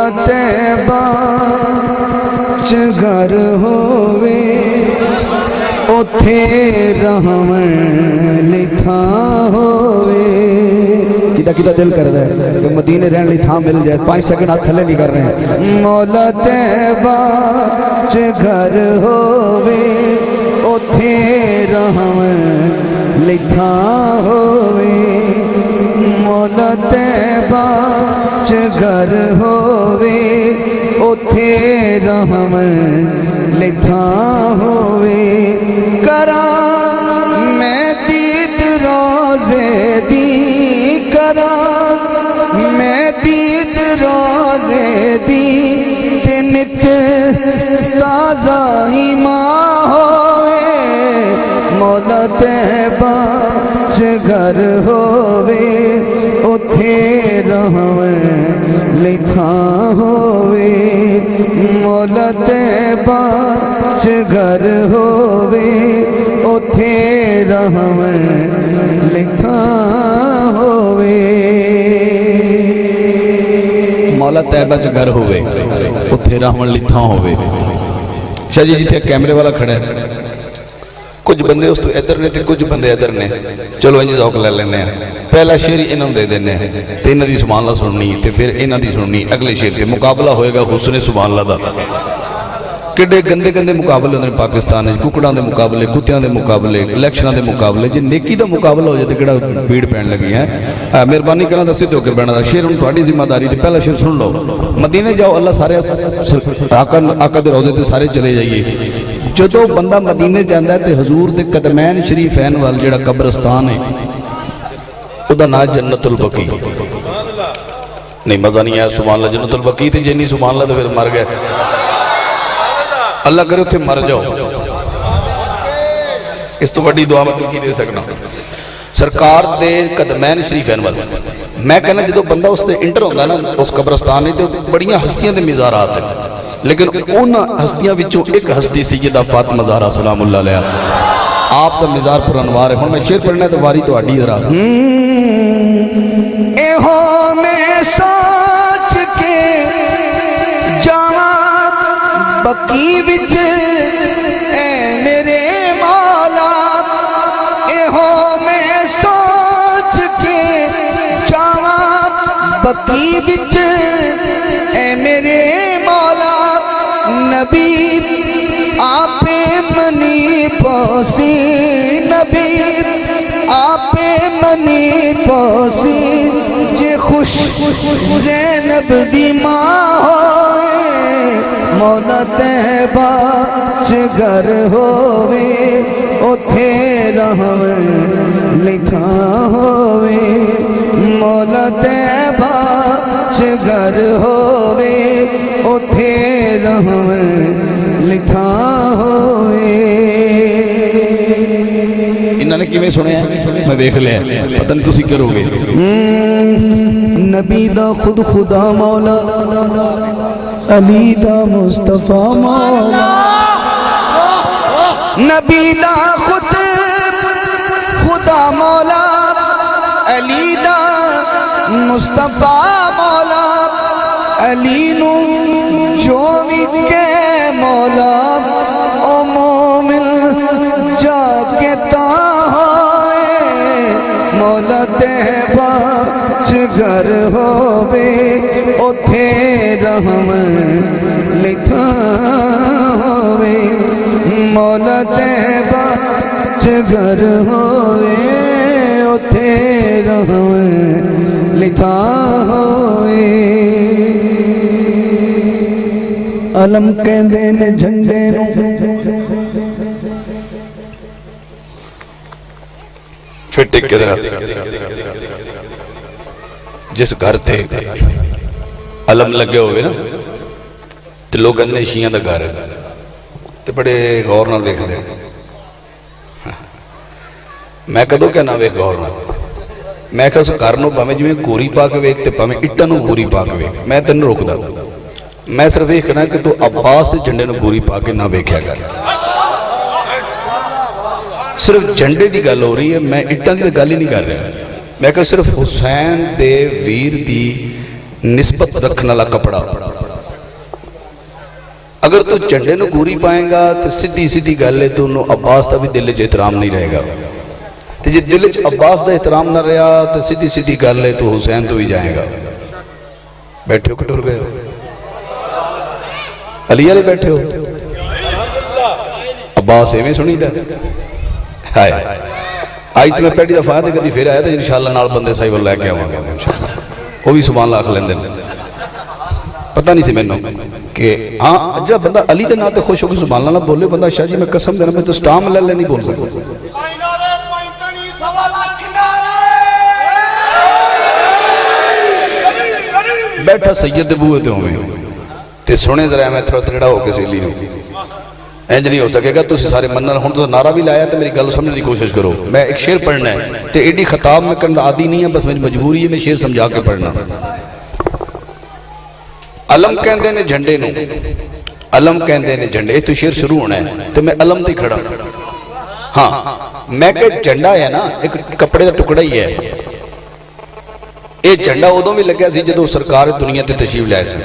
مولا طیبہ چ گھر ہووے اوتھے رہون لئی تھاں ہووے کدا دل کردا ہے کہ مدینے رہن لئی تھاں مل جائے 5 سیکنڈ ہاتھ تھلے نہیں کر رہے ہیں مولا طیبہ چ گھر ہووے اوتھے رہون لئی تھاں ہووے مولا طیبہ چ گھر ہووے اوتھے رہون لئی تھاں ہووے کراں میں دید روزے دی کراں میں دید روزے دی تے نت تازہ ایمان ہووے مولا طیبہ چ گھر ہووے اوتھے رہون لئی تھاں ہووے مولا طیبہ چ گھر ہووے اوتھے رہون لئی تھاں ہووے مولا طیبہ چ گھر ہووے اوتھے رہون لئی تھاں ہووے شاہ جی جتھے کیمرے والا کھڑا ہے کچھ بندے اس تو ادھر نے تے کچھ بندے ادھر نے چلو انج ذوق لے لینے ہیں پہلا شعر انہوں دے دینے ہیں تے انہاں دی سبحان اللہ سننی تے پھر انہاں دی سننی اگلے شعر تے مقابلہ ہوئے گا حسن سبحان اللہ دا کڈے گندے گندے مقابلے ہوندے پاکستان وچ ککڑاں دے مقابلے کتیاں دے مقابلے الیکشناں دے مقابلے جے نیکی دا مقابلہ ہو جائے تے کیڑا بھیڑ پین لگی ہے مہربانی کرنا دسے تے ہو کے بہنا دا شعر ہن تہاڈی ذمہ داری تے پہلا شعر سن لو مدینے جاؤ اللہ سارے آقا دے روضے تے سارے چلے جائیے جدو بندہ مدینے جاندہ ہے تے حضور دے قدمین شریفین وال جڑا قبرستان ہے او دا نام جنت البقیع نہیں مزہ نہیں آیا سبحان اللہ جنت البقیع تے جنی سبحان اللہ تے پھر مر گئے اللہ کرے اتھے مر جاؤ اس تو بڑی دعا میں کی دے سکنا سرکار دے قدمین شریفین وال میں کہنا جدو بندہ اس دے انٹر ہوندہ نا اس قبرستان ہے تے بڑیاں ہستیاں دے مزارات ہیں لیکن اونا ہستیاں وچوں ایک ہستی سیدہ فاطمہ زہرا سلام اللہ علیہ آپ کا مزار پر انوار ہے میں شعر پڑھنا ہے تو واری تو اڈی ذرا اے ہو میں سوچ کے جاواں بقیع وچ اے میرے مولا اے ہو میں سوچ کے جاواں بقیع وچ اے میرے مولا نبی آپ منی پوسی نبی آپ منی پوسی یہ خوش زینب دی ماں ہوئے مولا طیبہ چ گھر ہووے اوتھے رہون لئی تھاں ہووے مولا طیبہ چ گھر ہووے اوتھے رہون لئی تھاں ہووے انہوں نے کیویں سنے ہیں میں دیکھ لیا پتہ نہیں تسی کرو گے نبی دا خود خدا مولا علی دا مصطفیٰ مولا نبی دا خود خدا مولا علی دا مصطفیٰ مولا علی نو جو بھی کے مولا او مومن جا کے تا ہوئے مولا طیبہ چ گھر ہووے اوتھے رہون لئی تھاں ہووے مولا طیبہ چ گھر ہووے اوتھے رہون لئی تھاں ہووے علم کہندے نے جھنڈے نو پھر ٹک کے ذرا جس گھر تے علم لگے ہوئے نا تے لوگ اندے شیعہ دا گھر ہے تے بڑے غور نہ دیکھ دے میں کدو کیا نہ ویک غور نہ میں کہا سو کارنو پامے جو میں گوری پاک ویک تے پامے اٹھنو گوری پاک ویک میں تن روک دا میں صرف ایک کہنا کہ تو عباس تے جنڈے نو گوری پاک نہ ویکھیا کر صرف جنڈے دی گل ہو رہی ہے میں اٹھن دی گل ہی نہیں کر رہا میں کہا صرف حسین دے ویر دی نسبت رکھنا لا کپڑا اگر تو جھنڈے نو گوری پائیں گا تو سیدھی سیدھی گل ہے تو انہوں عباس کا بھی دل وچ احترام نہیں رہے گا، تو جی دل وچ عباس دا احترام نہ رہا تو سیدھی سیدھی گل ہے تو حسین تو ہی جائے گا۔ بیٹھے ہو کہ ٹر گئے ہو؟ علی والے بیٹھے ہو؟ عباس ایویں سنی دا ہائے آج تو میں پہلی دفعہ تے کدی پھر آیا تو انشاءاللہ نال بندے صاحب لے کے آواں گا انشاءاللہ، وہ بھی سبحان اللہ آکھ لیندے پتہ نہیں سی مینوں کہ ہاں جب بندہ علی دے نام تے خوش ہو کے سبحان اللہ نہ بولے بندہ شاہ جی میں قسم دینا میں تو سٹام لے نہیں بول سکتا۔ بیٹھا سید دے بوئے تے ہوئے تے سنے ذرا میں تھوڑا تڑڑا ہو کے سیلی ہوں اینج نہیں ہو سکے گا تو سارے منن ہوں تو نعرہ بھی لایا تو میری گل سمجھنے کی کوشش کرو۔ میں ایک شعر پڑھنا ہے تے ایڈی خطاب میں کرنا عادی نہیں ہے، بس میری مجبوری ہے میں شعر سمجھا کے پڑھنا۔ علم کہندے نے جھنڈے نو، علم کہندے نے جھنڈے، تو شعر شروع ہونا ہے تو میں علم تے کھڑا ہاں میں کہ جھنڈا ہے نا ایک کپڑے دا ٹکڑا ہی ہے، یہ جھنڈا ادوں بھی لگیا سی جدوں سرکار دنیا تے تشریف لائے سی،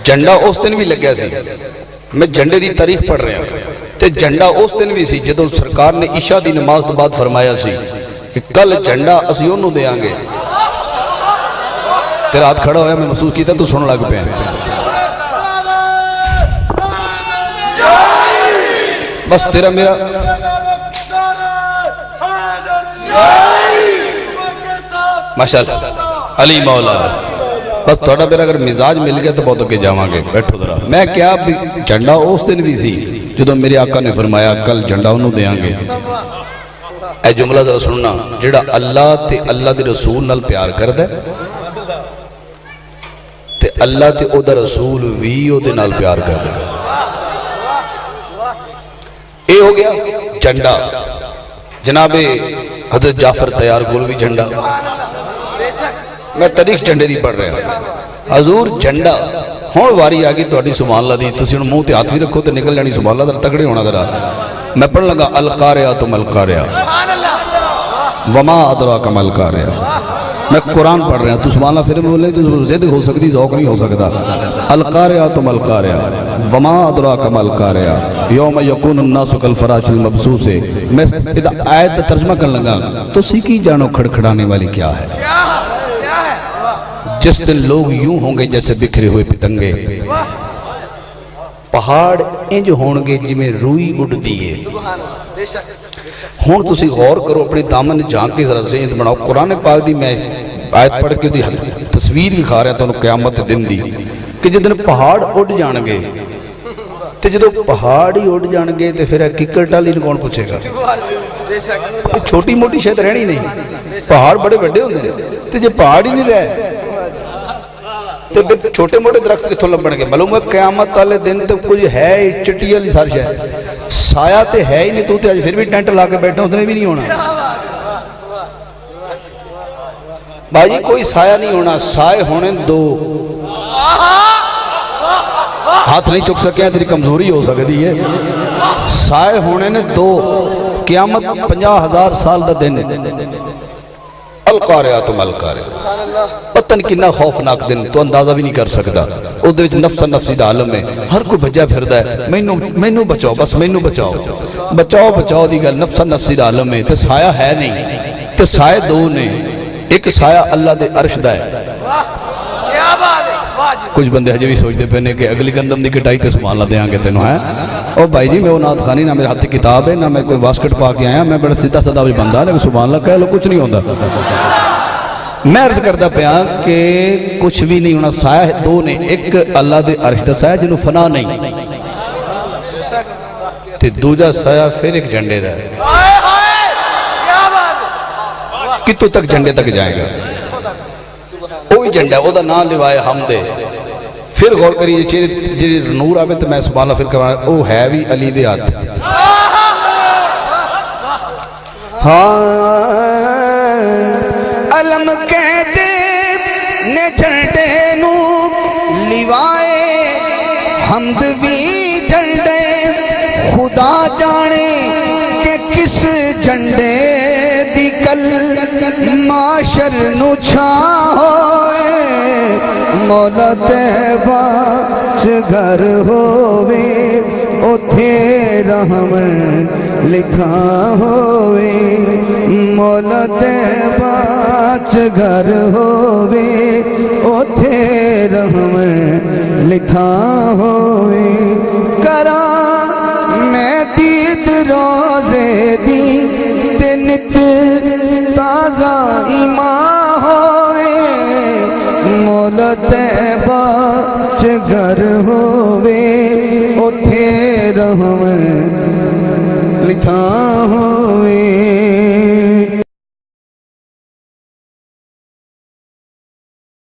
جھنڈا اس دن بھی لگیا سی، میں جھنڈے دی تاریخ پڑھ رہا ہوں تے جھنڈا اس دن بھی سی جدوں سرکار نے عشاء دی نماز تو بعد فرمایا سی کہ کل جھنڈا اسی انہوں دیاں گے۔ تیرا ہاتھ کھڑا ہویا میں محسوس کیتا تو سن لگ پہ ہیں، بس تیرا میرا ماشاءاللہ علی مولا، بس تھوڑا میرا اگر مزاج مل گیا تو بہت اگے جاواں گے۔ بیٹھو ذرا میں کیا جھنڈا اس دن بھی سی جدوں میرے آقا نے فرمایا کل جھنڈا انہوں دیاں گے۔ اے جملہ ذرا سننا، جڑا اللہ تے اللہ دے رسول نال پیار کردا ہے تے اللہ تے او دا رسول وی او دے نال پیار کردا ہے۔ اے ہو گیا جھنڈا۔ جناب حضرت جعفر تیار کول بھی جھنڈا، میں تاریخ جھنڈے دی پڑھ رہا ہوں۔ حضور جھنڈا ہون واری آگئی تو اڈی سبحان اللہ دی، تسی انہوں منہ تے ہاتھ بھی رکھو تو نکل جانی سبحان اللہ در تکڑے ہونا درہ۔ میں پڑھ لگا القاریہ ملقاریہ وما ادراک ملقاریہ، میں قرآن پڑھ رہا ہوں تو سبحان اللہ پھر بولے تو زد ہو سکتی ذوق نہیں ہو سکتا۔ القاریہ ملقاریہ وما ادراک ملقاریہ یوم یکون الناس کالفراش المبثوث۔ میں آیت ترجمہ کرنے لگا تو سیکھی جانو کھڑکھڑانے والی کیا ہے، جس دن لوگ یوں ہوں گے جیسے بکھرے ہوئے پتنگے، پہاڑ انج ہونگے جمیں روئی اڑ دیئے۔ ہون تسی غور کرو اپنی دامن جھانک کے ذرا ذہن بناؤ۔ قرآن پاک دی میں آیت پڑھ کے دی تصویر بھی کھا رہا تھا انہوں قیامت دن دی کہ جدن پہاڑ اڑ جانگے تے جدو پہاڑ ہی اڑ جانگے تے پھر ککر ٹالی کون پوچھے گا؟ چھوٹی موٹی شاید رہنی نہیں، پہاڑ بڑے بڑے ہوندے ہیں تے جے پہاڑ ہی نہیں رہے تو چھوٹے موٹے درخت کتھوں لبن گے؟ معلوم ہے قیامت والے دن تو کچھ ہے ہی چٹی والی سارش ہے، سایہ تے ہے ہی نہیں، تو آج پھر بھی ٹینٹ لا کے بیٹھا اس نے بھی نہیں ہونا بھائی، کوئی سایہ نہیں ہونا، سائے ہونے دو۔ ہاتھ نہیں چک سکے ہیں تیری کمزوری ہو سکتی ہے، سائے ہونے نے دو۔ قیامت 50,000 سال دا دن، القاریہ ملقاریہ، پتن کنا خوفناک دن تو اندازہ بھی نہیں کر سکتا۔ اس دے وچ نفس نفسی دا عالم ہے، ہر کوئی بھجا پھردا ہے مینوں بچاؤ، بس مینوں بچاؤ، بچاؤ دی گل نفس نفسی دا عالم ہے۔ تے سایہ ہے نہیں، تے سائے دو نے، ایک سایہ اللہ دے عرش دا ہے۔ کچھ بندے ہجے بھی سوچتے پہنے کہ اگلی گندم دی کٹائی تے سبحان اللہ دیاں گے تینوں ہے۔ او بھائی جی میں وہ نعت خانی نہ میرے ہاتھ کتاب ہے نہ میں کوئی واسکٹ پا کے آیا، میں بڑا سیدھا سادہ بھی بندہ ہے، لیکن سبحان اللہ کہہ لو کچھ نہیں ہوتا۔ میں عرض کردہ پیا کہ کچھ بھی نہیں ہونا، سایہ دو نے، ایک اللہ دے عرش دا سایہ جنہوں فنا نہیں، تے دوجا سایہ پھر ایک جھنڈے دا ہے۔ کتوں تک جھنڈے تک جائے گا؟ وہی جھنڈا او دا نام لوائے حمد ہے۔ پھر غور کریے چہرے نور آوے تو میں سبحان اللہ پھر کہاں او ہے بھی علی دے ہاتھ۔ علم کہتے نے جھنڈے نو لیوائے حمد بھی جھنڈے، خدا جانے کہ کس جھنڈے دی کل معاشر نو چھاں ہوئے۔ مولا تیبہ چ گھر ہووے اوتھے رحمت لکھا ہووے مولا تیبہ چ گھر ہووے اوتھے رحمت لکھا ہووے کراں میں دید روزے دی تے نت تازہ ایمان ہووے مولا تیبہ چ گھر ہووے اوتھے رحمت لکھا ہو